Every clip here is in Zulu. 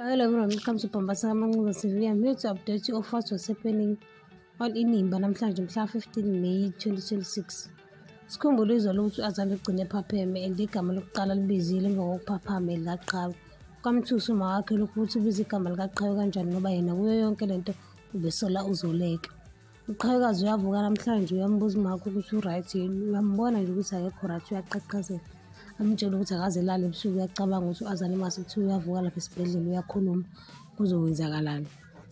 Hello everyone, welcome to Pambasa Manguza TV. I'm here to update you of what was happening on Inimba namhlanje mhla 15 May 2026. Sikhumbule izolo ukuthi u-Azanele ugcine ephapheme and igama lokuqala libizile emva kokuphaphama likaQhawe. Kwamthusa uma wakhe lokhu ukuthi ubize igama likaQhawe kanjani ngoba yena kuyo yonke lento ubesola uZoleka. UQhawekazi uyavuka namhlanje uyambuza umakho ukuthi u-right yini, uyambona nje ukuthi akekho right, uyaqhaqhazela. Amtshela ukuthi akaze lala ebusuku uyacabanga ukuthi u-Azanele mase kuthiwa uyavuka lapha esibhedlela uyakhuluma kuzokwenzakalani.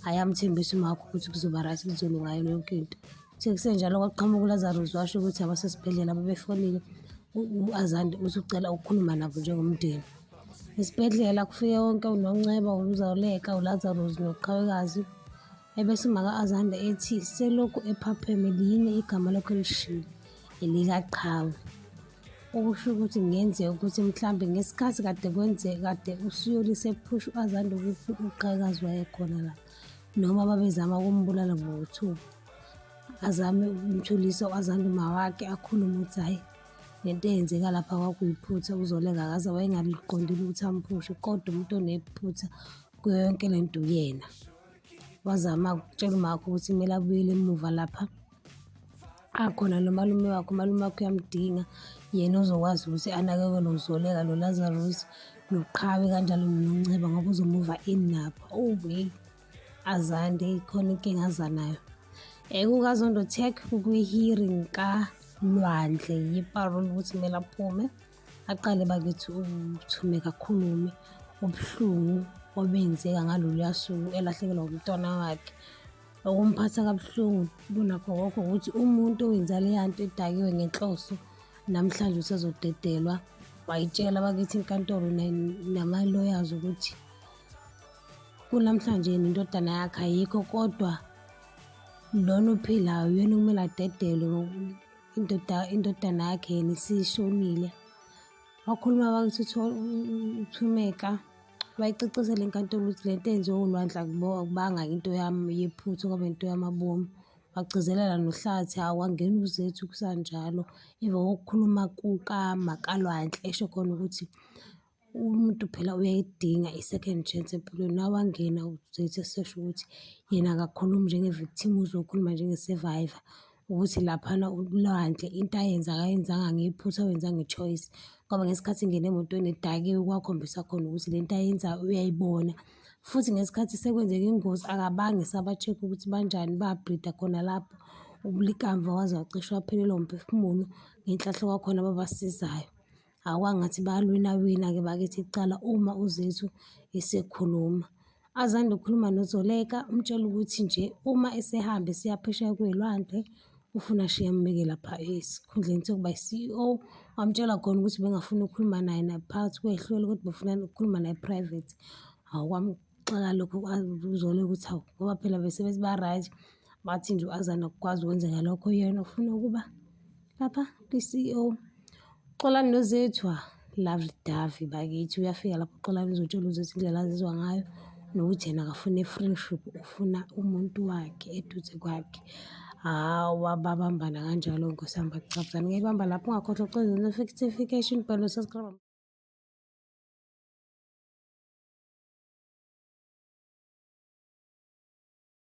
Ayamthembisa umakho ukuthi kuzoba right, kuzolunga yonke into. Uthe kusenjalo kwaqhamuka uLazarus washo ukuthi abasesibhedlela babefonile u-Azanele ukuthi ucela ukukhuluma nabo njengomndeni. Esibhedlela kufike wonke uNonceba, uZoleka, uLazarus noQhawekazi. Ebese umaka-Azanele ethi selokhu ephapheme linye igama lakho elishilo elikaQhawe. Okusho ukuthi kungenzeka ukuthi mhlambe ngesikhathi kade usuyolise ephusha u-Azanele ukuthi uQhawekazi wayekhona la, noma babezama ukumbulala ngokuthuka. Azame ukumthulisa u-Azanele mawakhe akhulume ukuthi hhayi lento eyenzeka lapha kwakuyiphutha, uZoleka akaze wayengaliqondile ukuthi amphushe, kodwa umuntu onephutha kuyo yonke lento uyena. Wazama ukutshela umakho ukuthi kumele abuyele emuva lapha akhona nomalume wakhe. Umalume wakhe uyamdinga, yena uzokwazi ukuthi anakekele uZoleka noLazarus noQhawe kanjalo noNonceba ngoba uzomuva in nabo. Owe Azanele khona inkinga aza nayo. KukaZondo Tech kukwi-hearing kaLwandle yiparole ukuthi kumele aphume aqale bakithi uThumeka akhulume ubuhlungu obenzeka ngaloluya suku elahlekelwa umntwana wakhe. Okumphatha kabuhlungu kunakho konke ukuthi umuntu owenza leya nto edakiwe ngenhloso namhlanje usezodedelwa. Wayitshela bakithi inkantolo nama-lawyers ukuthi kunamhlanje yena indodana yakhe ayikho, kodwa lona ophilayo uyena okumele adedelwe. Indodana yakhe yena isishonile. Wakhuluma bakithi uThumeka wayicacisela inkantolo ukuthi lento eyenziwe uLwandle akubanga into yephutha kwaba into yamabomu. Wagcizelela noHlathi awangena uZethu kusanjalo emva kokukhuluma kukaMakaLwandle esho khona ukuthi umuntu phela uyayidinga i-second chance empilweni. Nawangena uZethu esesho ukuthi yena akakhulumi njenge-victim, uzokhuluma njenge-survivor ukuthi laphana uLwandle into ayenza akayenzanga ngephutha, wenza nge-choice ngoba ngesikhathi ingena emotweni edakiwe kwakhombisa khona ukuthi lento ayenzayo uyayibona. Futhi ngesikhathi sekwenzeka ingozi akabange saba-check ukuthi banjani, babhrida khona lapho ulikamva waze wacishe waphelelwa umphefumulo ngenhlahla kwakhona babasizayo. Akwangathi bayalwina-ke bakithi icala uma uZethu esekhuluma. Azanele ukhuluma noZoleka umtshela ukuthi nje uma esehamba esiya phesheya kwey'lwandle ufuna ashiye ambeke lapha esikhundleni sokuba i-CEO. Wamtshela khona ukuthi bengafuna ukukhuluma naye naphakathi kwehlelo kodwa befuna ukukhuluma naye private. Kwamxaka lokho uZoleka ukuthi hawu ngoba phela besebethi ba-right, bathi nje u-Azanele akukwazi ukwenzeka lokho, yena ufuna ukuba lapha kwi-CEO. Xolani noZethu lovely dovey bakithi, uyafika lapho uXolani uzotshela uZethu indlela azizwa ngayo nokuthi yena akafuna i-friendship, ufuna umuntu wakhe eduze kwakhe. Babambana kanjalo Nkosi yami, bacabuzana. Ngiyayibamba lapho ungakhohlwa ukucweza notification bell, subscribe.